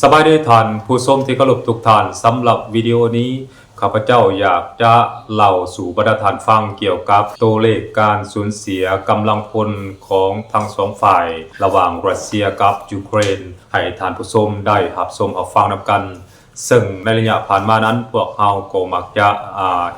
สบายดีท่านผู้ชมที่เคารพทุกท่านสำหรับวิดีโอนี้ข้าพเจ้าอยากจะเล่าสู่บรรดาท่านฟังเกี่ยวกับตัวเลขการสูญเสียกำลังพลของทั้งสองฝ่ายระหว่างรัสเซียกับยูเครนให้ท่านผู้ชมได้รับชมรับฟังนำกันซึ่งในระยะผ่านมานั้นพวกเราก็มักจะ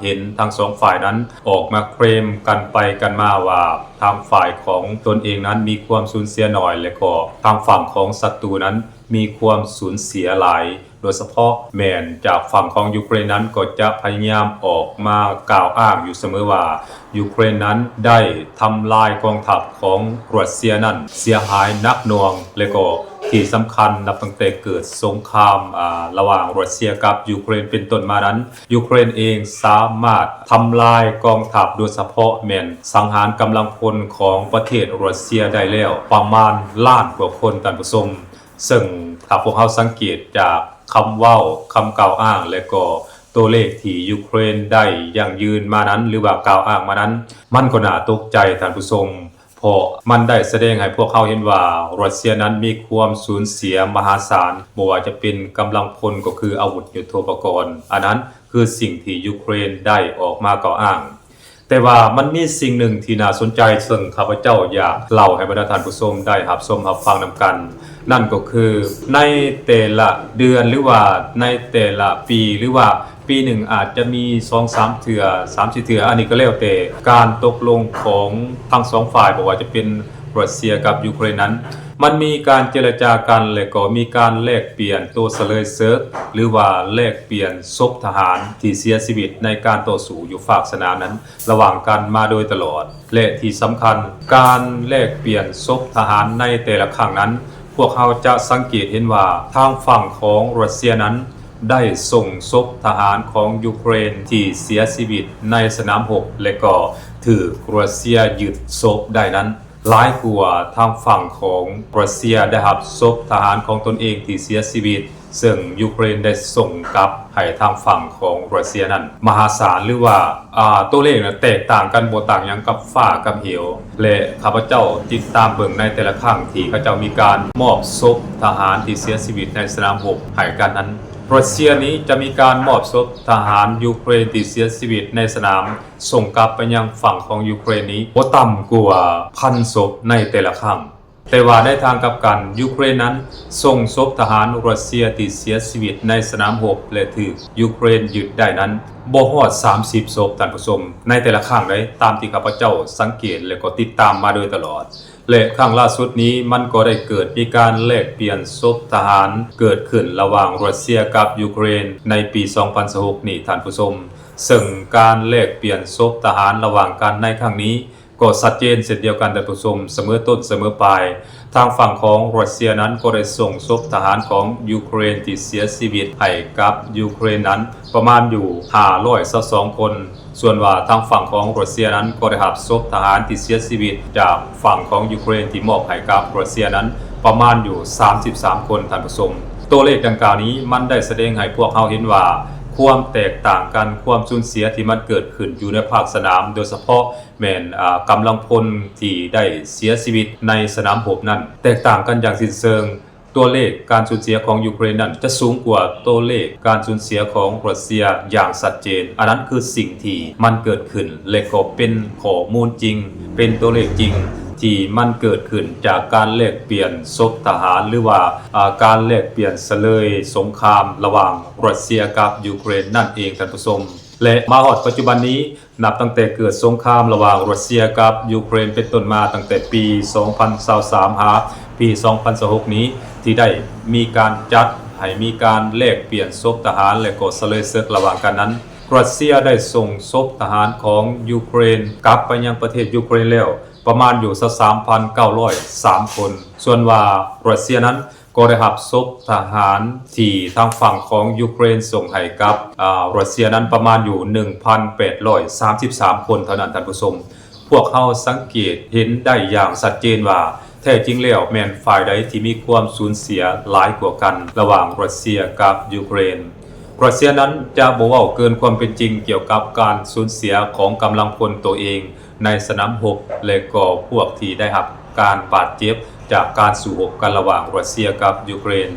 เห็นทั้งสองฝ่ายนั้นออกมาเคลมกันไปกันมาว่าทางฝ่ายของตนเองนั้นมีความสูญเสียน้อยและก็ทางฝั่งของศัตรูนั้นมีความสูญเสียหลายโดยเฉพาะแม้นจากฝั่งของยูเครนนั้นก็จะพยายามออกมากล่าวอ้างอยู่เสมอว่ายูเครนนั้นได้ทำลายกองทัพของรัสเซียนั้นเสียหายหนักหน่วงและก็ที่สำคัญนับตั้งแต่เกิดสงครามระหว่างรัสเซียกับยูเครนเป็นต้นมานั้นยูเครนเองสามารถทำลายกองทัพโดยเฉพาะแม้นสังหารกำลังพลของประเทศรัสเซียได้แล้วประมาณล้านกว่าคนท่านผู้ชมซึ่งถ้าพวกเขาสังเกตจากคำเว้าคำกล่าวอ้างและก็ตัวเลขที่ยูเครนได้ยั่งยืนมานั้นหรือว่ากล่าวอ้างมานั้นมันก็น่าตกใจท่านผู้ชมเพราะมันได้แสดงให้พวกเขาเห็นว่ารัสเซียนั้นมีความสูญเสียมหาศาลบ่ว่าจะเป็นกำลังพลก็คืออาวุธยุทโธปกรณ์อันนั้นคือสิ่งที่ยูเครนได้ออกมากล่าวอ้างแต่ว่ามันมีสิ่งหนึ่งที่น่าสนใจซึ่งข้าพเจ้าอยากเล่าให้บรรดาท่านผู้ชมได้รับชมรับฟังนำกันนั่นก็คือในแต่ละเดือนหรือว่าในแต่ละปีหรือว่าปีหนึ่งอาจจะมี 2-3 เถื่อ 3-4 เถื่ออันนี้ก็แล้วแต่การตกลงของทั้งสองฝ่ายบอกว่าจะเป็นรัสเซียกับยูเครนนั้นมันมีการเจรจากันและก็มีการแลกเปลี่ยนตัวเสลยเซิร์ฟหรือว่าแลกเปลี่ยนศพทหารที่เสียชีวิตในการต่อสู้อยู่ฝากสนามนั้นระหว่างกันมาโดยตลอดและที่สำคัญการแลกเปลี่ยนศพทหารในแต่ละครั้งนั้นพวกเขาจะสังเกตเห็นว่าทางฝั่งของรัสเซียนั้นได้ส่งศพทหารของยูเครนที่เสียชีวิตในสนามรบและก็ถือรัสเซียยึดศพได้นั้นหลายกว่าทางฝั่งของรัสเซียได้รับศพทหารของตนเองที่เสียชีวิตซึ่งยูเครนได้ส่งกลับให้ทางฝั่งของรัสเซียนั้นมหาศาลหรือว่าตัวเลขแตกต่างกันบ่ต่างอย่างกับฟ้ากับเหวและข้าพเจ้าติดตามเบิ่งในแต่ละครั้งที่เขาเจ้ามีการมอบศพทหารที่เสียชีวิตในสนามรบให้กันนั้นรัสเซียนี้จะมีการมอบศพทหารยูเครนที่เสียชีวิตในสนามส่งกลับไปยังฝั่งของยูเครนนี้บ่ต่ำกว่า1,000 ศพในแต่ละครั้งแต่ว่าในทางกลับกันยูเครนนั้นส่งศพทหารรัสเซียที่เสียชีวิตในสนามรบและถูกยูเครนยึดได้นั้นบ่ฮอด30 ศพท่านผู้ชมในแต่ละครั้งเลยตามที่ข้าพเจ้าสังเกตและก็ติดตามมาโดยตลอดและครั้งล่าสุดนี้มันก็ได้เกิดมีการแลกเปลี่ยนศพทหารเกิดขึ้นระหว่างรัสเซียกับยูเครนในปี 2016 นี้ท่านผู้ชมซึ่งการแลกเปลี่ยนศพทหารระหว่างกันในครั้งนี้ก็ชัดเจนเช่นเดียวกันท่านผู้ชมเสมอต้นเสมอปลายทางฝั่งของรัสเซียนั้นก็ได้ส่งศพทหารของยูเครนที่เสียชีวิตให้กับยูเครนนั้นประมาณอยู่522 คนส่วนว่าทางฝั่งของรัสเซียนั้นก็ได้รับศพทหารที่เสียชีวิตจากฝั่งของยูเครนที่มอบให้กับรัสเซียนั้นประมาณอยู่33 คนท่านผู้ชมตัวเลขดังกล่าวนี้มันได้แสดงให้พวกเราเห็นว่าความแตกต่างกันความสูญเสียที่มันเกิดขึ้นอยู่ในภาคสนามโดยเฉพาะแม้นกำลังพลที่ได้เสียชีวิตในสนามรบนั้นแตกต่างกันอย่างสิ้นเชิงตัวเลขการสูญเสียของยูเครนนั้นจะสูงกว่าตัวเลขการสูญเสียของรัสเซียอย่างชัดเจนอันนั้นคือสิ่งที่มันเกิดขึ้นและก็เป็นข้อมูลจริงเป็นตัวเลขจริงที่มันเกิดขึ้นจากการแลกเปลี่ยนศพทหารหรือว่าการแลกเปลี่ยนเสลยสงครามระหว่างรัสเซียกับยูเครนนั่นเองท่านผู้ชมและมาฮอดปัจจุบันนี้นับตั้งแต่เกิดสงครามระหว่างรัสเซียกับยูเครนเป็นต้นมาตั้งแต่ปี 2023 หาปี 2026 นี้ที่ได้มีการจัดให้มีการแลกเปลี่ยนศพทหารและก็เสลยศึกระหว่างกันนั้นรัสเซียได้ส่งศพทหารของยูเครนกลับไปยังประเทศยูเครนแล้วประมาณอยู่ 3,903 คนส่วนว่ารัสเซียนั้นก็ได้รับศพทหารที่ทางฝั่งของยูเครนส่งให้กับรัสเซียนั้นประมาณอยู่ 1,833 คนเท่านั้นท่านผู้ชมพวกเขาสังเกตเห็นได้อย่างชัดเจนว่าแท้จริงแล้วแม้นฝ่ายใดที่มีความสูญเสียหลายกว่ากันระหว่างรัสเซียกับยูเครนรัสเซียนั้นจะบ่เว้าเกินความเป็นจริงเกี่ยวกับการสูญเสียของกำลังพลตัวเองในสนามรบและก็พวกที่ได้รับการบาดเจ็บจากการสู้รบกันระหว่างรัสเซียกับยูเครน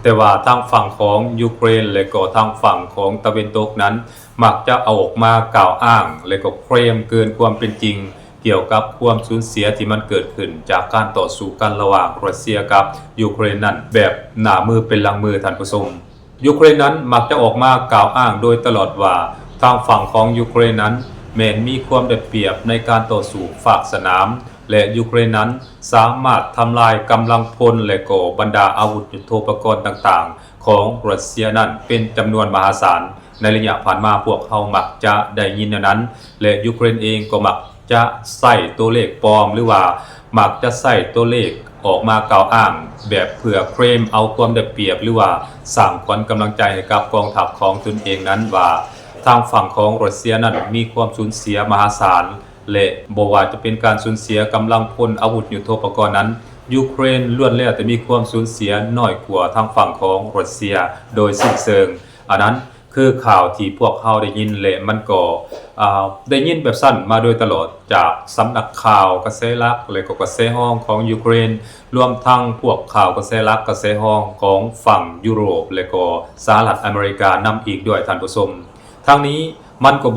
แต่ว่าทางฝั่งของยูเครนและก็ทางฝั่งของตะวันตกนั้นมักจะเอาออกมากล่าวอ้างและก็เคลมเกินความเป็นจริงเกี่ยวกับความสูญเสียที่มันเกิดขึ้นจากการต่อสู้กันระหว่างรัสเซียกับยูเครนนั้นแบบหน้ามือเป็นหลังมือท่านผู้ชมยูเครนนั้นมักจะออกมากล่าวอ้างโดยตลอดว่าทางฝั่งของยูเครนนั้นแม้นมีความได้เปรียบในการต่อสู้ฝากสนามและยูเครนนั้นสามารถทำลายกำลังพลและก็บรรดาอาวุธยุทโธปกรณ์ต่างๆของรัสเซียนั้นเป็นจำนวนมหาศาลในระยะผ่านมาพวกเขามักจะได้ยินนั้นและยูเครนเองก็มักจะใส่ตัวเลขปลอมหรือว่ามักจะใส่ตัวเลขออกมากล่าวอ้างแบบเพื่อเคลมเอาความได้เปรียบหรือว่าสร้างขวัญกำลังใจให้กับกองทัพของตนเองนั้นว่าทางฝั่งของรัสเซียนั้นมีความสูญเสียมหาศาลและบ่ว่าจะเป็นการสูญเสียกำลังพลอาวุธยุทโธปกรณ์นั้นยูเครนล้วนแล้วแต่มีความสูญเสียน้อยกว่าทางฝั่งของรัสเซียโดยสิ้นเชิงอันนั้นคือข่าวที่พวกเขาได้ยินและมันก็ได้ยินแบบสั้นมาโดยตลอดจากสำนักข่าวกระแสหลักและก็กระแสห้องของยูเครนรวมทั้งพวกข่าวกระแสหลักกระแสห้องของฝั่งยุโรปและก็สหรัฐอเมริกานำอีกด้วยท่านผู้ชมทั้งนี้มันก็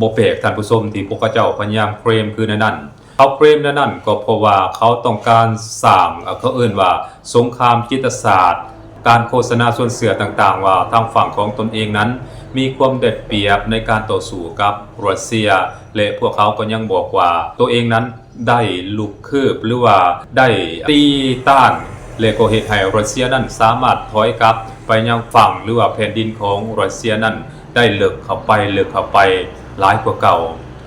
บ่แปลกท่านผู้ชมที่พวกเจ้าพยายามเคลมคือนั่นเขาเคลมนั่นก็เพราะว่าเขาต้องการสร้างเขาเอ่นว่าสงครามจิตศาสตร์การโฆษณาส่วนเสือต่างๆว่าทางฝั่งของตนเองนั้นมีความเด็ดเปรียบในการต่อสู้กับรัสเซียและพวกเขาก็ยังบอกว่าตัวเองนั้นได้ลุกคืบหรือว่าได้ตีต้านและก็เฮ็ดให้รัสเซียนั้นสามารถถอยกลับไปยังฝั่งหรือว่าแผ่นดินของรัสเซียนั้นได้เลิกเข้าไปหลายกว่าเก่า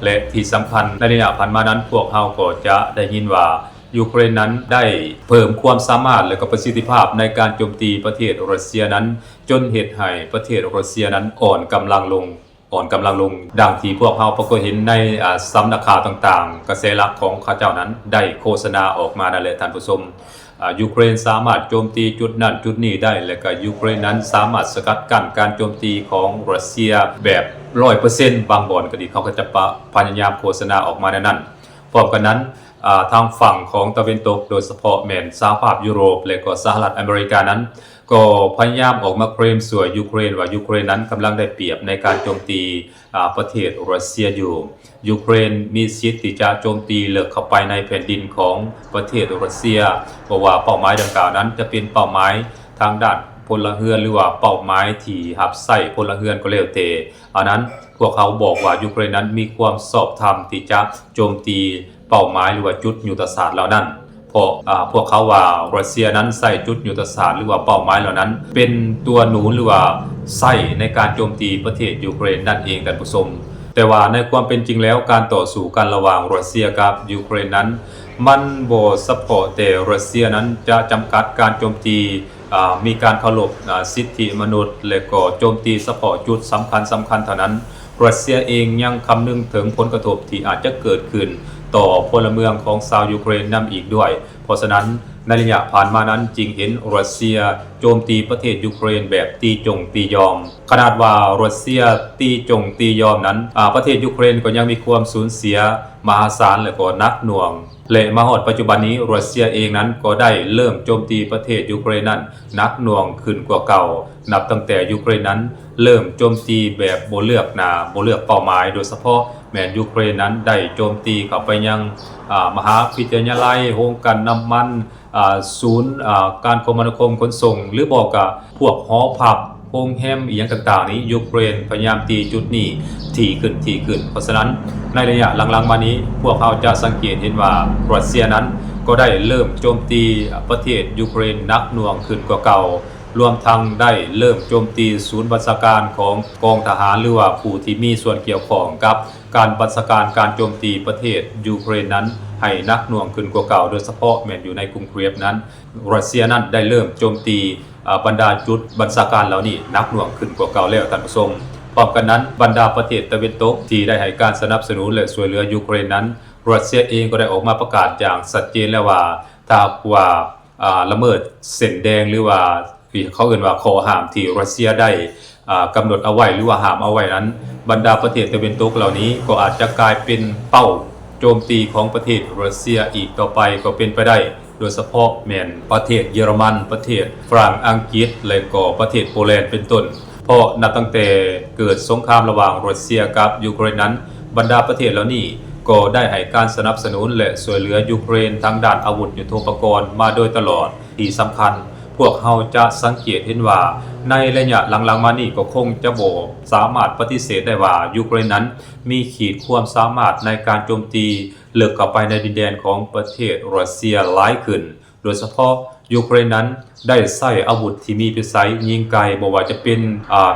และที่สำคัญในระยะผ่านมานั้นพวกเขาก็จะได้ยินว่ายูเครนนั้นได้เพิ่มความสามารถและก็ประสิทธิภาพในการโจมตีประเทศรัสเซียนั้นจนเหตุให้ประเทศรัสเซียนั้นอ่อนกำลังลงดังที่พวกเขาปรากฏเห็นในสำนักข่าวต่างๆกระแสหลักของข้าเจ้านั้นได้โฆษณาออกมานั่นแหละท่านผู้ชมยูเครนสามารถโจมตีจุดนั้นจุดนี้ได้และก็ยูเครนนั้นสามารถสกัดกั้นการโจมตีของรัสเซียแบบ 100% บางบ่อนก็ดีเขาก็จะพยายามโฆษณาออกมาในนั้นพร้อมกันนั้นทางฝั่งของตะวันตกโดยเฉพาะแม้นสหภาพยุโรปและก็สหรัฐอเมริกานั้นก็พยายามออกมาเคลมสวยยูเครนว่ายูเครนนั้นกำลังได้เปรียบในการโจมตีประเทศรัสเซียอยู่ยูเครนมีสิทธิ์ที่จะโจมตีเลือกเข้าไปในแผ่นดินของประเทศรัสเซียเพราะว่าเป้าหมายดังกล่าวนั้นจะเป็นเป้าหมายทางด้านพลเรือนหรือว่าเป้าหมายที่หับไส้พลเรือนก็แล้วแต่อันนั้นพวกเขาบอกว่ายูเครนนั้นมีความสอบธรรมที่จะโจมตีเป้าหมายหรือว่าจุดยุทธศาสตร์เหล่านั้นเพราะพวกเขาว่ารัสเซียนั้นใส่จุดยุทธศาสตร์หรือว่าเป้าหมายเหล่านั้นเป็นตัวหนุนหรือว่าใส่ในการโจมตีประเทศยูเครนนั่นเองท่านผู้ชมแต่ว่าในความเป็นจริงแล้วการต่อสู้กันระหว่างรัสเซียกับยูเครนนั้นมันบ่ซัพพอร์ตแต่รัสเซียนั้นจะจำกัดการโจมตีมีการเคารพสิทธิมนุษย์และก็โจมตีเฉพาะจุดสำคัญเท่านั้นรัสเซียเองยังคำนึงถึงผลกระทบที่อาจจะเกิดขึ้นต่อพลเมืองของชาวยูเครนนำอีกด้วยเพราะฉะนั้นในระยะผ่านมานั้นจึงเห็นรัสเซียโจมตีประเทศยูเครนแบบตีจงตียอมขนาดว่ารัสเซียตีจงตียอมนั้นประเทศยูเครนก็ยังมีความสูญเสียมหาศาลและก็หนักหน่วงและมาฮอดปัจจุบันนี้รัสเซียเองนั้นก็ได้เริ่มโจมตีประเทศยูเครนนั้นหนักหน่วงขึ้นกว่าเก่านับตั้งแต่ยูเครนนั้นเริ่มโจมตีแบบบ่เลือกหน้าบ่เลือกเป้าหมายโดยเฉพาะแม้ยูเครนนั้นได้โจมตีเข้าไปยังมหาวิทยาลัยโรงกลั่นน้ำมันศูนย์การคมนาคมขนส่งหรือบอกกับพวกหอพักโรงแรมอีกอย่างต่างๆนี้ยูเครนพยายามตีจุดนี้ถี่ขึ้นเพราะฉะนั้นในระยะหลังๆมานี้พวกเขาจะสังเกตเห็นว่ารัสเซียนั้นก็ได้เริ่มโจมตีประเทศยูเครนหนักหน่วงขึ้นกว่าเก่ารวมทั้งได้เริ่มโจมตีศูนย์บัญชาการของกองทหารหรือว่าผู้ที่มีส่วนเกี่ยวข้องกับการบัญชาการการโจมตีประเทศยูเครนนั้นให้หนักหน่วงขึ้นกว่าเก่าโดยเฉพาะแม้อยู่ในกรุงเคียฟนั้นรัสเซียนั้นได้เริ่มโจมตีบรรดาจุดบัญชาการเหล่านี้หนักหน่วงขึ้นกว่าเก่าแล้วท่านผู้ชมพร้อมกันนั้นบรรดาประเทศตะวันตกที่ได้ให้การสนับสนุนและช่วยเหลือยูเครนนั้นรัสเซียเองก็ได้ออกมาประกาศอย่างชัดเจนแล้วว่าถ้าว่าละเมิดเส้นแดงหรือว่าเขาเอ่นว่าข้อห้ามที่รัสเซียได้กำหนดเอาไว้หรือว่าห้ามเอาไว้นั้นบรรดาประเทศตะวันตกเหล่านี้ก็อาจจะกลายเป็นเป้าโจมตีของประเทศรัสเซียอีกต่อไปก็เป็นไปได้ โดยเฉพาะแม่นประเทศเยอรมันประเทศฝรั่งอังกฤษและก็ประเทศโปแลนด์เป็นต้นเพราะนับตั้งแต่เกิดสงครามระหว่างรัสเซียกับยูเครนนั้นบรรดาประเทศเหล่านี้ก็ได้ให้การสนับสนุนและช่วยเหลือยูเครนทางด้านอาวุธยุทโธปกรณ์มาโดยตลอดที่สำคัญพวกเขาจะสังเกตเห็นว่าในระยะหลังๆมานี่ก็คงจะบ่สามารถปฏิเสธได้ว่ายูเครนนั้นมีขีดความสามารถในการโจมตีลึกเข้าไปในดินแดนของประเทศรัสเซียหลายขึ้นโดยเฉพาะยูเครนนั้นได้ใช้อาวุธที่มีพิสัยยิงไกลบ่ว่าจะเป็น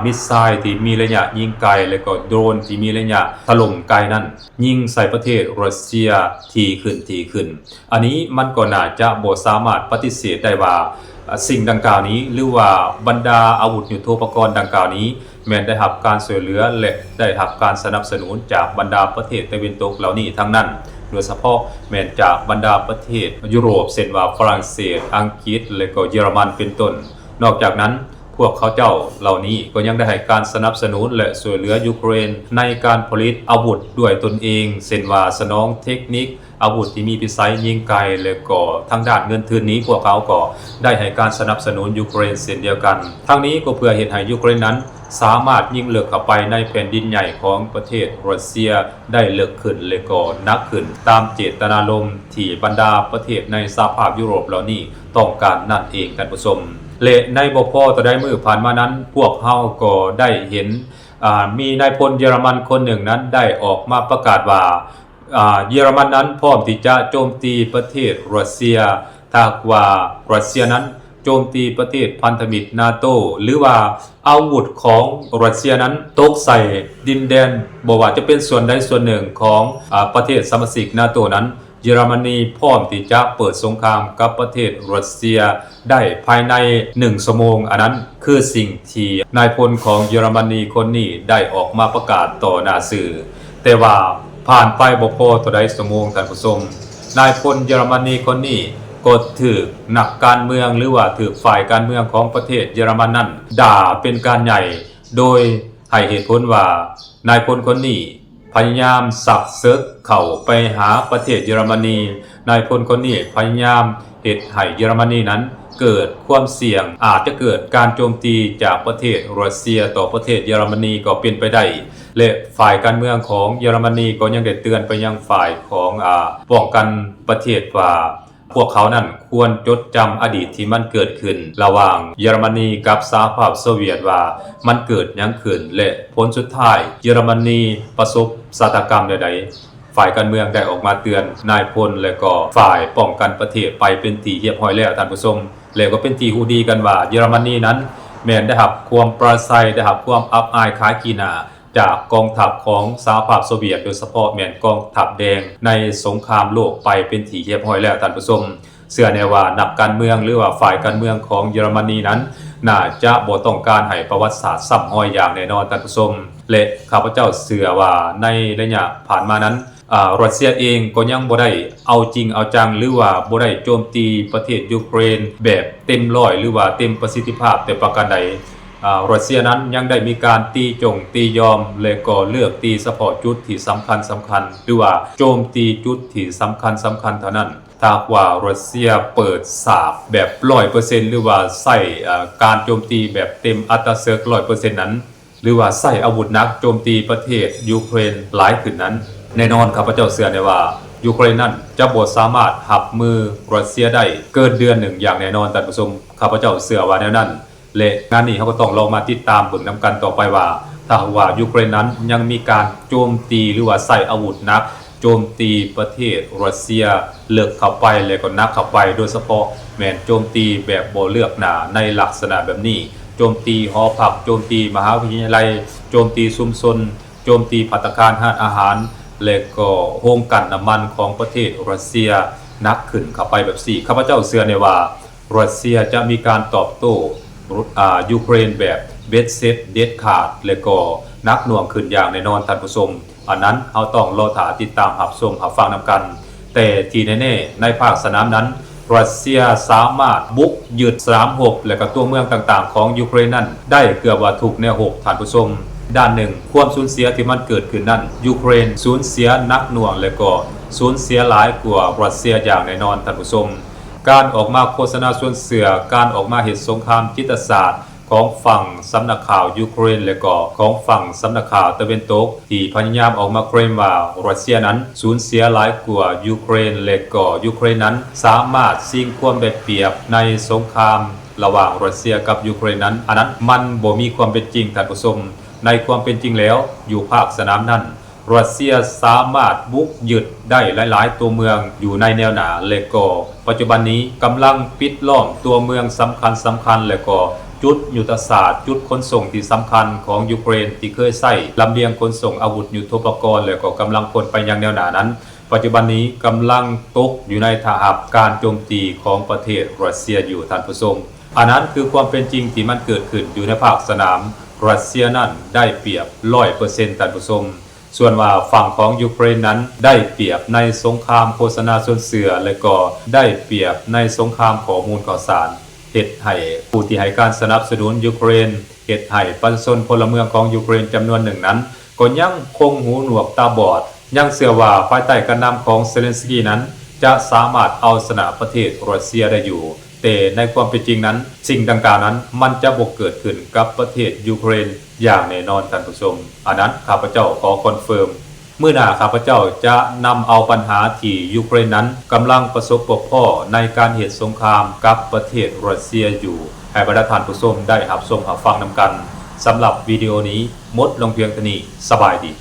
มิสไซล์ที่มีระยะยิงไกลและก็โดรนที่มีระยะถล่มไกลนั้นยิงใส่ประเทศรัสเซียทีขึ้นอันนี้มันก็น่าจะบ่สามารถปฏิเสธได้ว่าสิ่งดังกล่าวนี้หรือว่าบรรดาอาวุธยุทโธปกรณ์ดังกล่าวนี้แม้นได้รับการช่วยเหลือและได้รับการสนับสนุนจากบรรดาประเทศตะวันตกเหล่านี้ทั้งนั้นโดยเฉพาะแม้นจากบรรดาประเทศยุโรปเช่นว่าฝรั่งเศสอังกฤษและก็เยอรมันเป็นต้นนอกจากนั้นพวกเขาเจ้าเหล่านี้ก็ยังได้ให้การสนับสนุนและช่วยเหลือยูเครนในการผลิตอาวุธด้วยตนเองเช่นว่าสนองเทคนิคอาวุธที่มีพิสัยยิงไกลและก็ทางด้านเงินทุนนี้พวกเขาก็ได้ให้การสนับสนุนยูเครนเช่นเดียวกันทั้งนี้ก็เพื่อเห็นให้ยูเครนนั้นสามารถยิงลึกเข้าไปในแผ่นดินใหญ่ของประเทศรัสเซียได้ลึกขึ้นและก็หนักขึ้นตามเจตนารมณ์ที่บรรดาประเทศในสหภาพยุโรปเหล่านี้ต้องการนั่นเองท่านผู้ชมและในบ่พอต่อได้มือผ่านมานั้นพวกเฮาก็ได้เห็นมีนายพลเยอรมันคนหนึ่งนั้นได้ออกมาประกาศว่าเยอรมันนั้นพร้อมที่จะโจมตีประเทศรัสเซียถ้าว่ารัสเซียนั้นโจมตีประเทศพันธมิตรนาโตหรือว่าอาวุธของรัสเซียนั้นตกใส่ดินแดนบ่ว่าจะเป็นส่วนใดส่วนหนึ่งของประเทศสมาชิกนาโตนั้นเยอรมนีพร้อมที่จะเปิดสงครามกับประเทศรัสเซียได้ภายใน1 ชั่วโมงอันนั้นคือสิ่งที่นายพลของเยอรมนีคนนี้ได้ออกมาประกาศต่อหน้าสื่อแต่ว่าผ่านไปบ่พอต่อใดชั่วโมงท่านผู้ชมนายพลเยอรมนีคนนี้ก็ถูกนักการเมืองหรือว่าถูกฝ่ายการเมืองของประเทศเยอรมันนั้นด่าเป็นการใหญ่โดยให้เหตุผลว่านายพลคนนี้พยายามสับเซิกเข้าไปหาประเทศเยอรมนีนายพลคนนี้พยายามเหตุให้เยอรมนีนั้นเกิดความเสี่ยงอาจจะเกิดการโจมตีจากประเทศรัสเซียต่อประเทศเยอรมนีก็เป็นไปได้และฝ่ายการเมืองของเยอรมนีก็ยังได้เตือนไปยังฝ่ายของป้องกันประเทศว่าพวกเขานั้นควรจดจำอดีตที่มันเกิดขึ้นระหว่างเยอรมนีกับสหภาพโซเวียตว่ามันเกิดหยังขึ้นและผลสุดท้ายเยอรมนีประสบฆาตกรรมใดๆฝ่ายการเมืองได้ออกมาเตือนนายพลและก็ฝ่ายป้องกันประเทศไปเป็นที่เรียบร้อยแล้วท่านผู้ชมแล้วก็เป็นที่ฮู้ดีกันว่าเยอรมนีนั้นแม้นได้รับความปราศัยได้รับความอับอายขายขี้หน้าจากกองทัพของสหภาพโซเวียตโดยเฉพาะแม่นกองทัพแดงในสงครามโลกไปเป็นที่เรียบร้อยแล้วท่านผู้ชมเชื่อแน่ว่านักการเมืองหรือว่าฝ่ายการเมืองของเยอรมนีนั้นน่าจะบ่ต้องการให้ประวัติศาสตร์ซ้ำรอยอย่างแน่นอนท่านผู้ชมและข้าพเจ้าเชื่อว่าในระยะผ่านมานั้นรัสเซียเองก็ยังบ่ได้เอาจริงเอาจังหรือว่าบ่ได้โจมตีประเทศยูเครนแบบเต็มร้อยหรือว่าเต็มประสิทธิภาพแต่ประการใดรัสเซียนั้นยังได้มีการตียอมและก็เลือกตีเฉพาะจุดที่สำคัญหรือว่าโจมตีจุดที่สำคัญเท่านั้นถ้าว่ารัสเซียเปิดฉากแบบ 100% หรือว่าใส่การโจมตีแบบเต็มอัตราเซิร์ก 100% นั้นหรือว่าใส่อาวุธหนักโจมตีประเทศยูเครนหลายขึ้นนั้นแน่นอนข้าพเจ้าเชื่อได้ว่ายูเครนนั้นจะบ่สามารถหับมือรัสเซียได้เกินเดือนหนึ่งอย่างแน่นอนท่านผู้ชมข้าพเจ้าเชื่อว่าแนวนั้นและงานนี้เขาก็ต้องลองมาติดตามเบิ่งนำกันต่อไปว่าถ้าว่ายูเครนนั้นยังมีการโจมตีหรือว่าใส่อาวุธหนักโจมตีประเทศรัสเซียเลิกเข้าไปและก็นักเข้าไปโดยเฉพาะแม่นโจมตีแบบบ่เลือกหน้าในลักษณะแบบนี้โจมตีหอพักโจมตีมหาวิทยาลัยโจมตีชุมชนโจมตีภัตตาคารร้านอาหารและก็โรงกลั่นน้ำมันของประเทศรัสเซียนักขึ้นเข้าไปแบบนี้ข้าพเจ้าเชื่อในว่ารัสเซียจะมีการตอบโต้ยูเครนแบบเบ็ดเซ็ตเด็ดขาดและก็นักหน่วงขึ้นอย่างแน่นอนท่านผู้ชมอันนั้นเราต้องรอถาติดตามรับชมรับฟังนำกันแต่ที่แน่ๆในภาคสนามนั้นรัสเซียสามารถบุกยึดสนามรบและก็ตัวเมืองต่างๆของยูเครนนั้นได้เกือบว่าทุกแนวรบท่านผู้ชมด้านหนึ่งความสูญเสียที่มันเกิดขึ้นนั้นยูเครนสูญเสียนักหน่วงและก็สูญเสียหลายกว่ารัสเซียอย่างแน่นอนท่านผู้ชม การออกมาโฆษณาส่วนเสือการออกมาเหตุสงครามจิตศาสตร์ของฝั่งสำนักข่าวยูเครนและก็ของฝั่งสำนักข่าวตะวันตกที่พยายามออกมาเคลมว่ารัสเซียนั้นสูญเสียหลายกว่ายูเครนและก็ยูเครนนั้นสามารถชิงความได้เปรียบในสงครามระหว่างรัสเซียกับยูเครนนั้นอันนั้นมันบ่มีความเป็นจริงท่านผู้ชมในความเป็นจริงแล้วอยู่ภาคสนามนั้นรัสเซียสามารถบุกยึดได้หลายๆตัวเมืองอยู่ในแนวหน้าและก็ปัจจุบันนี้กำลังปิดล้อมตัวเมืองสำคัญและก็จุดยุทธศาสตร์จุดขนส่งที่สำคัญของยูเครนที่เคยใช้ลำเลียงขนส่งอาวุธยุทโธปกรณ์และก็กำลังพลไปยังแนวหน้านั้นปัจจุบันนี้กำลังตกอยู่ในทหารการโจมตีของประเทศรัสเซียอยู่ท่านผู้ชมอันนั้นคือความเป็นจริงที่มันเกิดขึ้นอยู่ในภาคสนามรัสเซียนั้นได้เปรียบ 100% ท่านผู้ชมส่วนว่าฝั่งของยูเครนนั้นได้เปรียบในสงครามโฆษณาส่วนเสือและก็ได้เปรียบในสงครามข้อมูลข่าวสารเหตุให้ผู้ที่ให้การสนับสนุนยูเครนเหตุให้ประชาชนพลเมืองของยูเครนจำนวนหนึ่งนั้นก็ยังคงหูหนวกตาบอดยังเชื่อว่าภายใต้การนำของเซเลนสกี้นั้นจะสามารถเอาชนะประเทศรัสเซียได้อยู่แต่ในความเป็นจริงนั้นสิ่งดังกล่าวนั้นมันจะบ่เกิดขึ้นกับประเทศยูเครนอย่างแน่นอนท่านผู้ชมอันนั้นข้าพเจ้าขอคอนเฟิร์มเมื่อหน้าข้าพเจ้าจะนำเอาปัญหาที่ยูเครนนั้นกำลังประสบพบพ่อในการเหตุสงครามกับประเทศรัสเซียอยู่ให้บรรดาท่านผู้ชมได้รับชมรับฟังนำกันสำหรับวิดีโอนี้หมดลงเพียงเท่านี้สบายดี